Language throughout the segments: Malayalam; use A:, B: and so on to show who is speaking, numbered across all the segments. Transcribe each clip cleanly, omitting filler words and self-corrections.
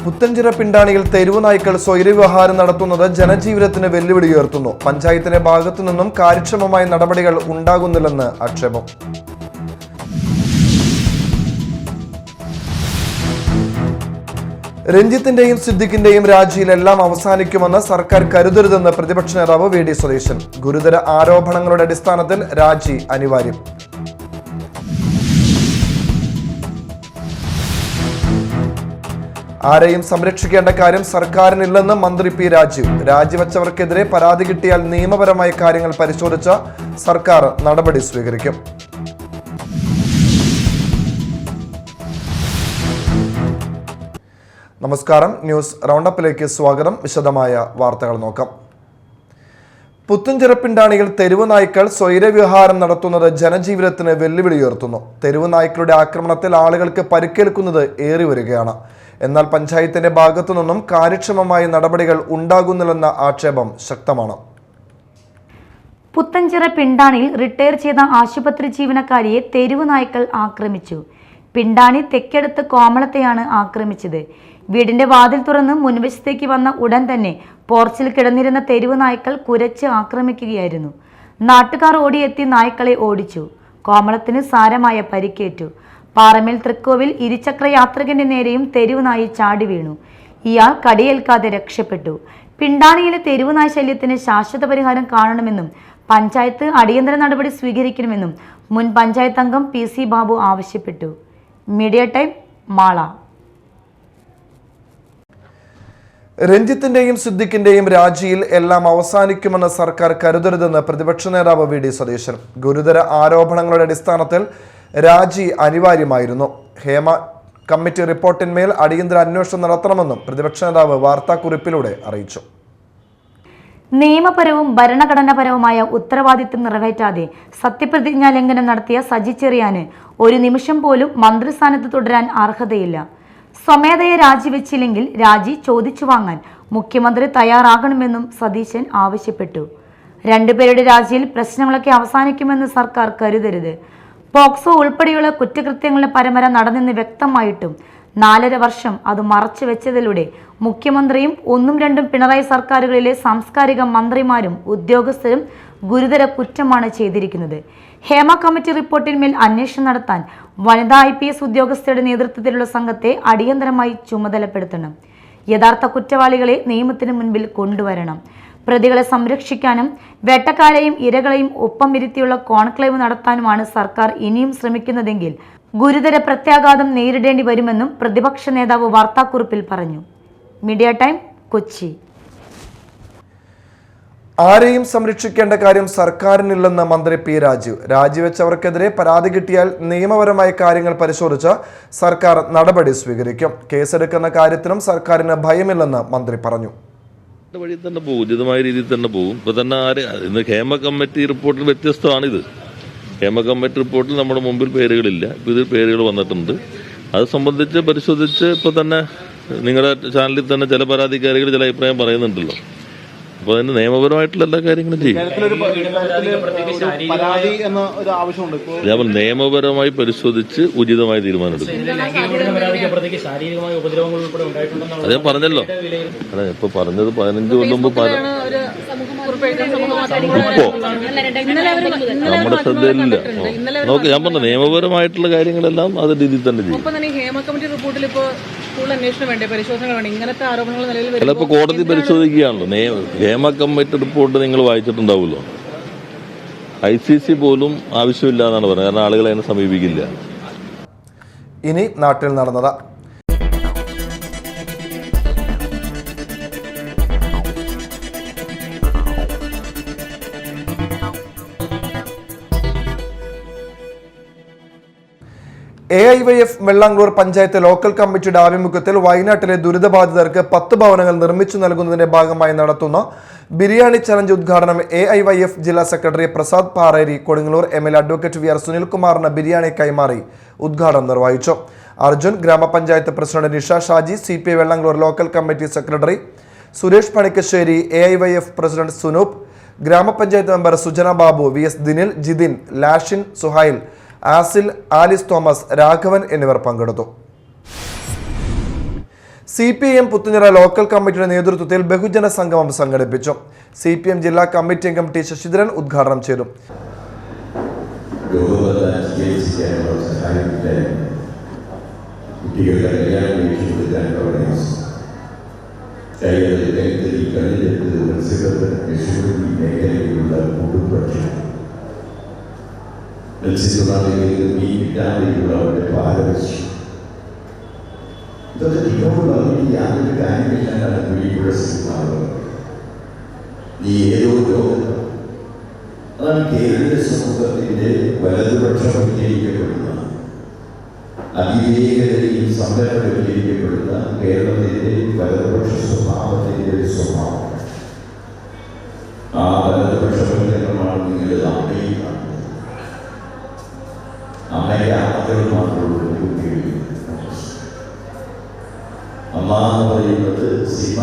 A: പുത്തഞ്ചിറ പിണ്ടാണിയിൽ തെരുവ് നായ്ക്കൾ സ്വൈരവ്യവഹാരം നടത്തുന്നത് ജനജീവിതത്തിന് വെല്ലുവിളി ഉയർത്തുന്നു. പഞ്ചായത്തിന്റെ ഭാഗത്തു നിന്നും കാര്യക്ഷമമായ നടപടികൾ ഉണ്ടാകുന്നില്ലെന്ന് ആക്ഷേപം. രഞ്ജിത്തിന്റെയും സിദ്ദിഖിന്റെയും രാജിയിൽ എല്ലാം അവസാനിക്കുമെന്ന് സർക്കാർ കരുതരുതെന്ന് പ്രതിപക്ഷ നേതാവ് വി.ഡി. സതീശൻ. ഗുരുതര ആരോപണങ്ങളുടെ അടിസ്ഥാനത്തിൽ രാജി അനിവാര്യം. ആരെയും സംരക്ഷിക്കേണ്ട കാര്യം സർക്കാരിനില്ലെന്ന് മന്ത്രി പി രാജീവ്. രാജിവെച്ചവർക്കെതിരെ പരാതി കിട്ടിയാൽ നിയമപരമായ കാര്യങ്ങൾ പരിശോധിച്ച സർക്കാർ നടപടി സ്വീകരിക്കും. നമസ്കാരം, ന്യൂസ് റൗണ്ടപ്പിലേക്ക് സ്വാഗതം. വിശദമായ വാർത്തകൾ നോക്കാം. പുത്തഞ്ചിറ പിണ്ടാണിയിൽ തെരുവ് നായ്ക്കൾ സ്വൈരവ്യവഹാരം നടത്തുന്നത് ജനജീവിതത്തിന് വെല്ലുവിളി ഉയർത്തുന്നു. തെരുവ് നായ്ക്കളുടെ ആക്രമണത്തിൽ ആളുകൾക്ക് പരിക്കേൽക്കുന്നത് ഏറി വരികയാണ്. എന്നാൽ പഞ്ചായത്തിന്റെ ഭാഗത്തു നിന്നും കാര്യക്ഷമമായ നടപടികൾ ഉണ്ടാകുന്നില്ലെന്ന ആക്ഷേപം ശക്തമാണ്.
B: പുത്തഞ്ചിറ പിണ്ടാണിയിൽ റിട്ടയർ ചെയ്ത ആശുപത്രി ജീവനക്കാരിയെ തെരുവ് നായ്ക്കൾ ആക്രമിച്ചു. പിണ്ടാണി തെക്കടുത്ത് കോമളത്തെയാണ് ആക്രമിച്ചത്. വീടിന്റെ വാതിൽ തുറന്ന് മുൻവശത്തേക്ക് വന്ന ഉടൻ തന്നെ പോർച്ചിൽ കിടന്നിരുന്ന തെരുവ് നായ്ക്കൾ കുരച്ച് ആക്രമിക്കുകയായിരുന്നു. നാട്ടുകാർ ഓടിയെത്തി നായ്ക്കളെ ഓടിച്ചു. കോമളത്തിന് സാരമായ പരിക്കേറ്റു. പാറമേൽ തൃക്കോവിൽ ഇരുചക്ര യാത്രികന്റെ നേരെയും തെരുവ് നായി ചാടി വീണു. ഇയാൾ കടിയേൽക്കാതെ രക്ഷപ്പെട്ടു. പിണ്ടാണിയിലെ തെരുവ് നായ് ശല്യത്തിന് ശാശ്വത പരിഹാരം കാണണമെന്നും പഞ്ചായത്ത് അടിയന്തര നടപടി സ്വീകരിക്കണമെന്നും മുൻ പഞ്ചായത്ത് അംഗം PC ബാബു ആവശ്യപ്പെട്ടു. Media time, Mala.
A: രഞ്ജിത്തിന്റെയും സിദ്ദിഖിന്റെയും രാജിയിൽ എല്ലാം അവസാനിക്കുമെന്ന് സർക്കാർ കരുതരുതെന്ന് പ്രതിപക്ഷ നേതാവ് വി.ഡി. സതീശൻ. ഗുരുതര ആരോപണങ്ങളുടെ അടിസ്ഥാനത്തിൽ രാജി അനിവാര്യമായിരുന്നു. ഹേമ കമ്മിറ്റി റിപ്പോർട്ടിന്മേൽ അടിയന്തര അന്വേഷണം നടത്തണമെന്നും പ്രതിപക്ഷ നേതാവ് വാർത്താക്കുറിപ്പിലൂടെ അറിയിച്ചു.
B: നിയമപരവും ഭരണഘടനാപരവുമായ ഉത്തരവാദിത്തം നിറവേറ്റാതെ സത്യപ്രതിജ്ഞാ ലംഘനം നടത്തിയ സജി ചെറിയാന് ഒരു നിമിഷം പോലും മന്ത്രിസ്ഥാനത്ത് തുടരാൻ അർഹതയില്ല. സ്വമേധയെ രാജിവെച്ചില്ലെങ്കിൽ രാജി ചോദിച്ചു വാങ്ങാൻ മുഖ്യമന്ത്രി തയ്യാറാകണമെന്നും സതീശൻ ആവശ്യപ്പെട്ടു. രണ്ടുപേരുടെ രാജിയിൽ പ്രശ്നങ്ങളൊക്കെ അവസാനിക്കുമെന്ന് സർക്കാർ കരുതരുത്. പോക്സോ ഉൾപ്പെടെയുള്ള കുറ്റകൃത്യങ്ങളുടെ പരമ്പര നടന്നെന്ന് വ്യക്തമായിട്ടും 4.5 വർഷം അത് മറച്ചു വെച്ചതിലൂടെ മുഖ്യമന്ത്രിയും 1ഉം 2ഉം പിണറായി സർക്കാരുകളിലെ സാംസ്കാരിക മന്ത്രിമാരും ഉദ്യോഗസ്ഥരും ഗുരുതര കുറ്റമാണ് ചെയ്തിരിക്കുന്നത്. ഹേമ കമ്മിറ്റി റിപ്പോർട്ടിന്മേൽ അന്വേഷണം നടത്താൻ വനിതാ IPS ഉദ്യോഗസ്ഥരുടെ നേതൃത്വത്തിലുള്ള സംഘത്തെ അടിയന്തരമായി ചുമതലപ്പെടുത്തണം. യഥാർത്ഥ കുറ്റവാളികളെ നിയമത്തിന് മുൻപിൽ കൊണ്ടുവരണം. പ്രതികളെ സംരക്ഷിക്കാനും വേട്ടക്കാരെയും ഇരകളെയും ഒപ്പം ഇരുത്തിയുള്ള കോൺക്ലേവ് നടത്താനുമാണ് സർക്കാർ ഇനിയും ശ്രമിക്കുന്നതെങ്കിൽ ഗുരുതര പ്രത്യാഘാതം നേരിടേണ്ടി വരുമെന്നും പ്രതിപക്ഷ നേതാവ് വാർത്താക്കുറിപ്പിൽ പറഞ്ഞു. Media time, Kochi.
A: ആരെയും സംരക്ഷിക്കേണ്ട കാര്യം സർക്കാരിനില്ലെന്ന് മന്ത്രി പി രാജീവ്. രാജിവെച്ചവർക്കെതിരെ പരാതി കിട്ടിയാൽ നിയമപരമായ കാര്യങ്ങൾ പരിശോധിച്ച് സർക്കാർ നടപടി സ്വീകരിക്കും. കേസെടുക്കുന്ന കാര്യത്തിനും സർക്കാരിന് ഭയമില്ലെന്ന് മന്ത്രി പറഞ്ഞു.
C: വഴി തന്നെ പോകും, ഉചിതമായ രീതിയിൽ തന്നെ പോകും. ഇപ്പൊ തന്നെ ഇന്ന് ഹേമ കമ്മിറ്റി റിപ്പോർട്ടിൽ വ്യത്യസ്തമാണിത്. ഹേമ കമ്മിറ്റി റിപ്പോർട്ടിൽ നമ്മുടെ മുമ്പിൽ പേരുകളില്ല, ഇപ്പൊ ഇതിൽ പേരുകൾ വന്നിട്ടുണ്ട്. അത് സംബന്ധിച്ച് പരിശോധിച്ച് ഇപ്പൊ തന്നെ നിങ്ങളുടെ ചാനലിൽ തന്നെ ചില പരാതിക്കാരികൾ ചില അഭിപ്രായം പറയുന്നുണ്ടല്ലോ. അപ്പൊ അതിന് നിയമപരമായിട്ടുള്ള എല്ലാ കാര്യങ്ങളും ചെയ്യും. ഞാൻ നിയമപരമായി പരിശോധിച്ച് ഉചിതമായ തീരുമാനമെടുക്കും. അത് ഞാൻ പറഞ്ഞല്ലോ. അതെ, ഇപ്പൊ പറഞ്ഞത് 15 കൊല്ലം മുമ്പ് ഇപ്പോ നമ്മുടെ ശ്രദ്ധയിലില്ല. നോക്ക്, ഞാൻ പറഞ്ഞ നിയമപരമായിട്ടുള്ള കാര്യങ്ങളെല്ലാം അത് രീതിയിൽ തന്നെ ചെയ്യും. ചിലപ്പോൾ കോടതി പരിശോധിക്കുകയാണല്ലോ. ഹേമ കമ്മിറ്റി റിപ്പോർട്ട് നിങ്ങൾ വായിച്ചിട്ടുണ്ടാവുമല്ലോ. ICC പോലും ആവശ്യമില്ല എന്നാണ് പറയുന്നത്. കാരണം ആളുകൾ അതിനെ സമീപിക്കില്ല.
A: ഇനി നാട്ടിൽ നടന്നത്. AIYF വെള്ളാംഗ്ലൂർ പഞ്ചായത്ത് ലോക്കൽ കമ്മിറ്റിയുടെ ആഭിമുഖ്യത്തിൽ വയനാട്ടിലെ ദുരിതബാധിതർക്ക് 10 ഭവനങ്ങൾ നിർമ്മിച്ചു നൽകുന്നതിന്റെ ഭാഗമായി നടത്തുന്ന ബിരിയാണി ചലഞ്ച് ഉദ്ഘാടനം AIYF ജില്ലാ secretary Prasad Pareri Kodungallur MLA advocate VR സുനിൽകുമാറിന് ബിരിയാണി കൈമാറി ഉദ്ഘാടനം നിർവഹിച്ചു. അർജുൻ, ഗ്രാമപഞ്ചായത്ത് president Nisha Shaji, CPI Vellangallur local committee secretary Suresh Panikkassery, AIYF president Sunoop, ഗ്രാമപഞ്ചായത്ത് member Sujana Babu, VS Dinil, Jithin, Lashin, Suhail, Asil, Alice Thomas, Raghavan എന്നിവർ പങ്കെടുത്തു. CPIM പുത്തുഞ്ഞിറ ലോക്കൽ കമ്മിറ്റിയുടെ നേതൃത്വത്തിൽ ബഹുജന സംഗമം സംഘടിപ്പിച്ചു. CPM ജില്ലാ കമ്മിറ്റി അംഗം ടി ശശിധരൻ ഉദ്ഘാടനം ചെയ്തു.
D: ഇതൊക്കെ നിയമമുള്ളവർക്ക് യാതൊരു കാര്യമില്ലാണ്ടാണ് കുഴിയുടെ സിനിമകൾ. ഈ ഏതോ ലോകം അതാണ് കേരള സമൂഹത്തിൻ്റെ വലതുപക്ഷവൽക്കരിക്കപ്പെടുന്ന അതിവേഗതയിൽ സംരംഭവൽക്കരിക്കപ്പെടുന്ന കേരളത്തിൻ്റെ വലതുപക്ഷ സ്വഭാവത്തിൻ്റെ ഒരു സ്വഭാവം. ആ വലതുപക്ഷവൽക്കരണമാണ് നിങ്ങൾ അമ്മയിൽ കാണുന്നത്. അമ്മയുടെ ആമകൾ മാത്രമുള്ള കുട്ടികൾ. അമ്മ എന്ന് പറയുന്നത് സിനിമ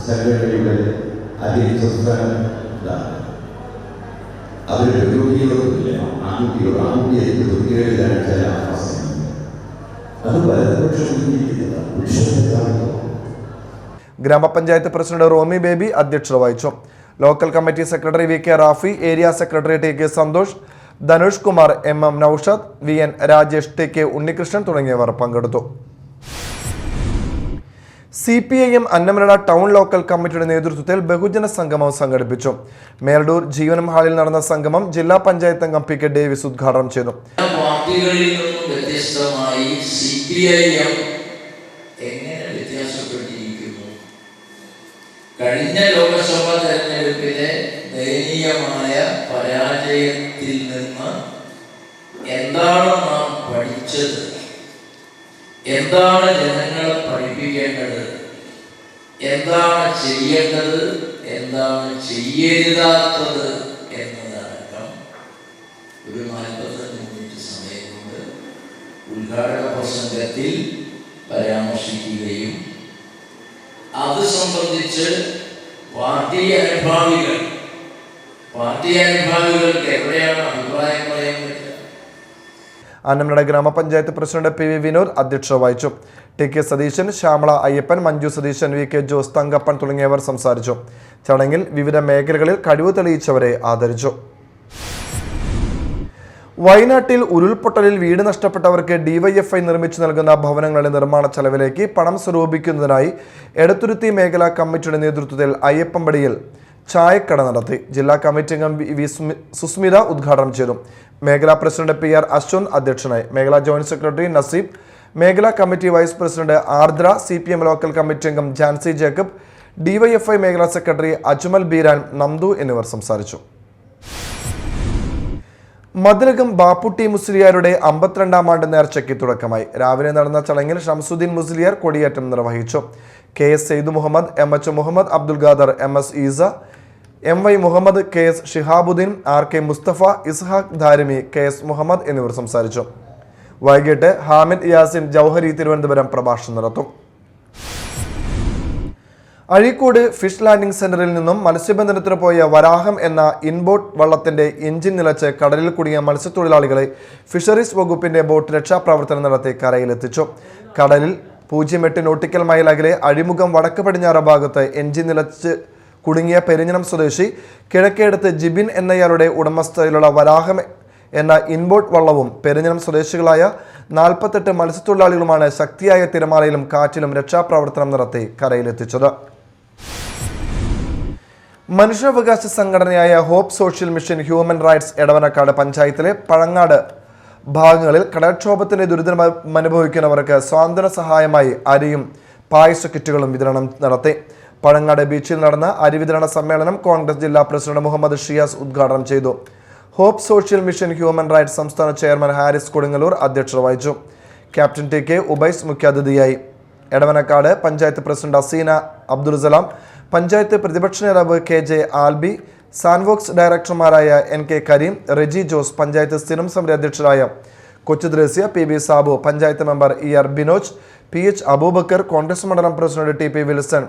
D: സംഘടനയുടെ അതിസംസ്ഥാനം അവർ പെൺകുട്ടികളൊന്നുമില്ല, ആൺകുട്ടിയായിട്ട് കുട്ടികളെ കാണിച്ചാൽ അത് വലതുപക്ഷം.
A: ഗ്രാമപഞ്ചായത്ത് പ്രസിഡന്റ് റോമി ബേബി അധ്യക്ഷത വഹിച്ചു. Local committee secretary VK Rafi, area secretary TK Santhosh, Dhanush Kumar, MM Naushad, VN Rajesh, TK Unnikrishnan തുടങ്ങിയവർ പങ്കെടുത്തു. CPIM അന്നമനട ടൗൺ ലോക്കൽ കമ്മിറ്റിയുടെ നേതൃത്വത്തിൽ ബഹുജന സംഗമം സംഘടിപ്പിച്ചു. മേൽഡൂർ ജീവനം ഹാളിൽ നടന്ന സംഗമം ജില്ലാ പഞ്ചായത്ത് അംഗം PK ഡേവിസ് ഉദ്ഘാടനം ചെയ്തു.
E: പാർട്ടികളിൽ നിന്നും വ്യത്യസ്തമായി CPIM എങ്ങനെ വ്യത്യാസപ്പെട്ടിരിക്കുന്നു? കഴിഞ്ഞ ലോക്സഭാ തെരഞ്ഞെടുപ്പിലെ ദയനീയമായ പരാജയത്തിൽ നിന്ന് എന്താണ് നാം പഠിച്ചത്? എന്താണ് ജനങ്ങളെ പഠിപ്പിക്കേണ്ടത്? എന്താണ് ചെയ്യേണ്ടത്? എന്താണ് ചെയ്യരുതാത്തത് എന്നതടക്കം ഒരു 45 മിനിറ്റ് സമയം കൊണ്ട് ഉദ്ഘാടന പ്രസംഗത്തിൽ പരാമർശിക്കുകയും അത് സംബന്ധിച്ച് പാർട്ടി അനുഭാവികൾക്ക് എവിടെയാണ് അഭിപ്രായം പറയാൻ പറ്റുക?
A: അന്നമനട ഗ്രാമപഞ്ചായത്ത് പ്രസിഡന്റ് PV വിനോദ് അധ്യക്ഷത വഹിച്ചു. TK സതീശൻ, ശ്യാമള അയ്യപ്പൻ, മഞ്ജു സതീശൻ, VK ജോസ്, തങ്കപ്പൻ തുടങ്ങിയവർ സംസാരിച്ചു. ചടങ്ങിൽ വിവിധ മേഖലകളിൽ കഴിവ് തെളിയിച്ചവരെ ആദരിച്ചു. വയനാട്ടിൽ ഉരുൾപൊട്ടലിൽ വീട് നഷ്ടപ്പെട്ടവർക്ക് DYFI നിർമ്മിച്ചു നൽകുന്ന ഭവനങ്ങളുടെ നിർമ്മാണ ചെലവിലേക്ക് പണം സ്വരൂപിക്കുന്നതിനായി എടത്തുരുത്തി മേഖലാ കമ്മിറ്റിയുടെ നേതൃത്വത്തിൽ അയ്യപ്പമ്പടിയിൽ ചായക്കട നടത്തി. ജില്ലാ കമ്മിറ്റി അംഗം V സുസ്മിത ഉദ്ഘാടനം ചെയ്തു. മേഖലാ പ്രസിഡന്റ് PR അശ്വന്ത് അധ്യക്ഷനായി. മേഖലാ ജോയിന്റ് സെക്രട്ടറി നസീബ്, മേഖലാ കമ്മിറ്റി വൈസ് പ്രസിഡന്റ് ആർദ്ര, CPM ലോക്കൽ കമ്മിറ്റി അംഗം ജാൻസി ജേക്കബ്, DYFI മേഖലാ സെക്രട്ടറി അജ്മൽ ബീരാൻ, നന്ദു എന്നിവർ സംസാരിച്ചു. മതിലകം ബാപ്പുട്ടി മുസ്ലിയാരുടെ 52ാം ആണ്ട് നേർച്ചയ്ക്ക് തുടക്കമായി. രാവിലെ നടന്ന ചടങ്ങിൽ ഷംസുദ്ദീൻ മുസ്ലിയാർ കൊടിയേറ്റം നിർവഹിച്ചു. KS Syed Muhammad, MH Muhammad Abdul Khader, MS Isa, MY Muhammad, KS Shihabuddin, RK Mustafa, Ishaq Dharimi, KS Muhammad എന്നിവർ സംസാരിച്ചു. വൈകിട്ട് ഹാമിദ് യാസിൻ ജൗഹരി തിരുവനന്തപുരം പ്രഭാഷണം നടത്തും. അഴീക്കോട് ഫിഷ് ലാൻഡിംഗ് സെന്ററിൽ നിന്നും മത്സ്യബന്ധനത്തിന് പോയ വരാഹം എന്ന ഇൻബോട്ട് വള്ളത്തിന്റെ എഞ്ചിൻ നിലച്ച് കടലിൽ കുടുങ്ങിയ മത്സ്യത്തൊഴിലാളികളെ ഫിഷറീസ് വകുപ്പിന്റെ ബോട്ട് രക്ഷാപ്രവർത്തനം നടത്തി കരയിലെത്തിച്ചു. കടലിൽ 0.8 നോട്ടിക്കൽ മൈൽ അകലെ അഴിമുഖം വടക്ക് പടിഞ്ഞാറ് ഭാഗത്ത് എഞ്ചിൻ നിലച്ച് കുടുങ്ങിയ പെരിഞ്ഞനം സ്വദേശി കിഴക്കേടത്ത് ജിബിൻ എന്നയാളുടെ ഉടമസ്ഥതയിലുള്ള വരാഹം എന്ന ഇൻബോട്ട് വള്ളവും പെരിഞ്ഞനം സ്വദേശികളായ 48 മത്സ്യത്തൊഴിലാളികളുമാണ് ശക്തിയായ തിരമാലയിലും കാറ്റിലും രക്ഷാപ്രവർത്തനം നടത്തി കരയിലെത്തിച്ചത്. മനുഷ്യാവകാശ സംഘടനയായ hope social mission human rights Edavanakkad പഞ്ചായത്തിലെ പഴങ്ങാട് ഭാഗങ്ങളിൽ കടൽക്ഷോഭത്തിന്റെ ദുരിതം അനുഭവിക്കുന്നവർക്ക് സ്വാതന്ത്ര്യ സഹായമായി അരിയും പായസ കിറ്റുകളും വിതരണം നടത്തി. പഴങ്ങാട് ബീച്ചിൽ നടന്ന അരി വിതരണ സമ്മേളനം കോൺഗ്രസ് ജില്ലാ പ്രസിഡന്റ് മുഹമ്മദ് ഷിയാസ് ഉദ്ഘാടനം ചെയ്തു. Hope social mission human rights സംസ്ഥാന ചെയർമാൻ ഹാരിസ് കൊടുങ്ങല്ലൂർ അധ്യക്ഷത വഹിച്ചു. ക്യാപ്റ്റൻ TK ഉബൈസ് മുഖ്യാതിഥിയായി. എടവനക്കാട് പഞ്ചായത്ത് പ്രസിഡന്റ് അസീന അബ്ദുൽ സലാം, പഞ്ചായത്ത് പ്രതിപക്ഷ നേതാവ് KJ ആൽബി, സാൻവോക്സ് ഡയറക്ടർമാരായ NK കരീം, റെജി ജോസ്, പഞ്ചായത്ത് സ്ഥിരം സമിതി അധ്യക്ഷരായ Kochuthresia, PB Sabu, panchayat member ER Binoj, PH Aboobacker, Congress മണ്ഡലം president TP Wilson,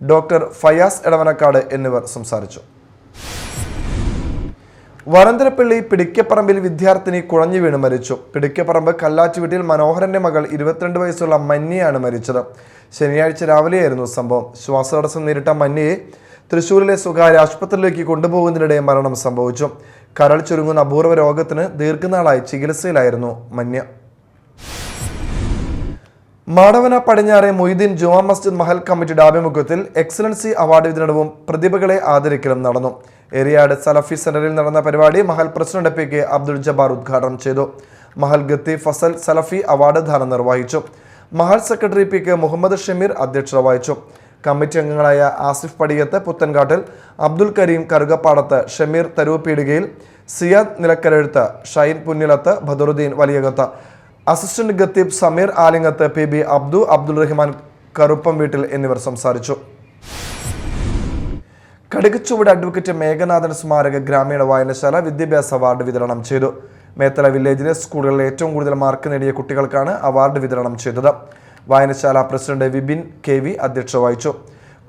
A: doctor Fayas Edavanakkad എന്നിവർ സംസാരിച്ചു. വരന്തരപ്പള്ളി പിടിക്കപ്പറമ്പിൽ വിദ്യാർത്ഥിനി കുഴഞ്ഞു വീണ് മരിച്ചു. പിടിക്കപ്പറമ്പ് കല്ലാറ്റ് വീട്ടിൽ മനോഹരന്റെ മകൾ 22 വയസ്സുള്ള മന്യയാണ് മരിച്ചത്. ശനിയാഴ്ച രാവിലെയായിരുന്നു സംഭവം. ശ്വാസതടസ്സം നേരിട്ട മന്യയെ തൃശൂരിലെ സ്വകാര്യ ആശുപത്രിയിലേക്ക് കൊണ്ടുപോകുന്നതിനിടെ മരണം സംഭവിച്ചു. കരൾ ചുരുങ്ങുന്ന അപൂർവ രോഗത്തിന് ദീർഘനാളായി ചികിത്സയിലായിരുന്നു മന്യ. മാടവന പടിഞ്ഞാറെ മൊയ്തീൻ ജുമാ മസ്ജിദ് മഹൽ കമ്മിറ്റിയുടെ ആഭിമുഖ്യത്തിൽ എക്സലൻസി അവാർഡ് വിതരണവും പ്രതിഭകളെ ആദരിക്കലും നടന്നു. എറിയാട് സലഫി സെന്ററിൽ നടന്ന പരിപാടി മഹൽ പ്രസിഡന്റ് PK അബ്ദുൾ ജബ്ബാർ ഉദ്ഘാടനം ചെയ്തു. മഹൽ ഗത്തി ഫസൽ സലഫി അവാർഡ് ദാനം നിർവഹിച്ചു. മഹൽ സെക്രട്ടറി PK മുഹമ്മദ് ഷമീർ അധ്യക്ഷത വഹിച്ചു. കമ്മിറ്റി അംഗങ്ങളായ ആസിഫ് പടിയത്ത്, പുത്തൻകാട്ടിൽ, അബ്ദുൽ കരീം കറുകപ്പാടത്ത്, ഷമീർ തരൂപ്പീടുകയിൽ, സിയാദ് നിലക്കരെഴുത്ത്, ഷൈൻ പുന്നിലത്ത്, ബദറുദ്ദീൻ വലിയകത്ത്, അസിസ്റ്റന്റ് ഖത്തീബ് സമീർ ആലിങ്ങത്ത്, PB അബ്ദു, അബ്ദുൾ റഹ്മാൻ കറുപ്പം വീട്ടിൽ എന്നിവർ സംസാരിച്ചു. കടുകച്ചുവട് അഡ്വക്കേറ്റ് മേഘനാഥൻ സ്മാരക ഗ്രാമീണ വായനശാല വിദ്യാഭ്യാസ അവാർഡ് വിതരണം ചെയ്തു. മേത്തല വില്ലേജിലെ സ്കൂളുകളിൽ ഏറ്റവും കൂടുതൽ മാർക്ക് നേടിയ കുട്ടികൾക്കാണ് അവാർഡ് വിതരണം ചെയ്തത്. വായനശാല പ്രസിഡന്റ് വിപിൻ KV അധ്യക്ഷത വഹിച്ചു.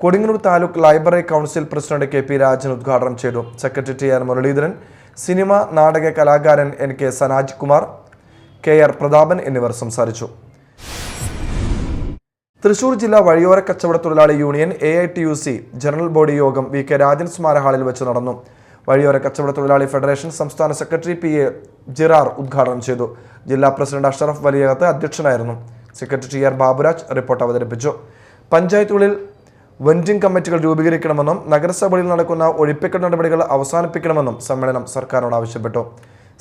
A: Kodungallur taluk library council president KP Rajan ഉദ്ഘാടനം ചെയ്തു. സെക്രട്ടറി TR മുരളീധരൻ, സിനിമ നാടക കലാകാരൻ NK സനാജ് കുമാർ, KR പ്രതാപൻ എന്നിവർ സംസാരിച്ചു. തൃശൂർ ജില്ലാ വഴിയോര കച്ചവട തൊഴിലാളി യൂണിയൻ AITUC ജനറൽ ബോഡി യോഗം VK രാജൻ സ്മാരക ഹാളിൽ വെച്ച് നടന്നു. വഴിയോര കച്ചവട തൊഴിലാളി ഫെഡറേഷൻ സംസ്ഥാന സെക്രട്ടറി PA ജിറാർ ഉദ്ഘാടനം ചെയ്തു. ജില്ലാ പ്രസിഡന്റ് അഷറഫ് വലിയകത്ത് അധ്യക്ഷനായിരുന്നു. സെക്രട്ടറി TR ബാബുരാജ് റിപ്പോർട്ട് അവതരിപ്പിച്ചു. പഞ്ചായത്തുകളിൽ വെൻഡിംഗ് കമ്മിറ്റികൾ രൂപീകരിക്കണമെന്നും നഗരസഭകളിൽ നടക്കുന്ന ഒഴിപ്പിക്കൽ നടപടികൾ അവസാനിപ്പിക്കണമെന്നും സമ്മേളനം സർക്കാരിനോട് ആവശ്യപ്പെട്ടു.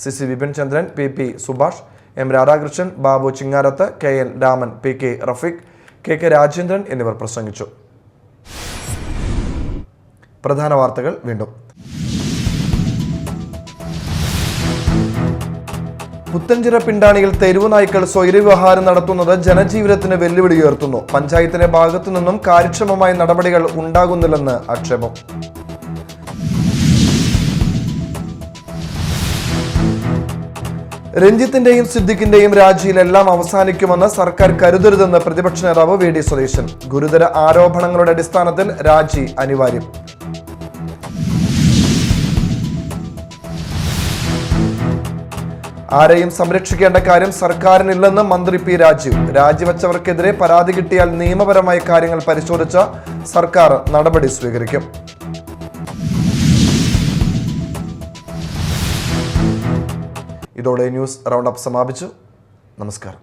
A: CC വിപിൻ ചന്ദ്രൻ, PP Subhash, M Radhakrishnan, Babu ചിങ്ങാരത്ത്, KN Raman, PK Rafeeq, KK Rajendran എന്നിവർ പ്രസംഗിച്ചു. പ്രധാന വാർത്തകൾ വീണ്ടും. പുത്തഞ്ചിറ പിണ്ടാണിയിൽ തെരുവു നായ്ക്കൾ സ്വൈരവ്യവഹാരം നടത്തുന്നത് ജനജീവിതത്തിന് വെല്ലുവിളി ഉയർത്തുന്നു. പഞ്ചായത്തിന്റെ ഭാഗത്തു നിന്നും കാര്യക്ഷമമായ നടപടികൾ ഉണ്ടാകുന്നില്ലെന്ന് ആക്ഷേപം. രഞ്ജിത്തിന്റെയും സിദ്ദിഖിന്റെയും രാജിയിലെല്ലാം അവസാനിക്കുമെന്ന് സർക്കാർ കരുതരുതെന്ന് പ്രതിപക്ഷ നേതാവ് VD സതീശൻ. ഗുരുതര ആരോപണങ്ങളുടെ അടിസ്ഥാനത്തിൽ രാജി അനിവാര്യം. ആരെയും സംരക്ഷിക്കേണ്ട കാര്യം സർക്കാരിനില്ലെന്ന് മന്ത്രി P രാജീവ്. രാജിവെച്ചവർക്കെതിരെ പരാതി കിട്ടിയാൽ നിയമപരമായ കാര്യങ്ങൾ പരിശോധിച്ച സർക്കാർ നടപടി സ്വീകരിക്കും. ഇതോടെ ന്യൂസ് റൗണ്ട് അപ്പ് സമാപിച്ചു. നമസ്കാരം.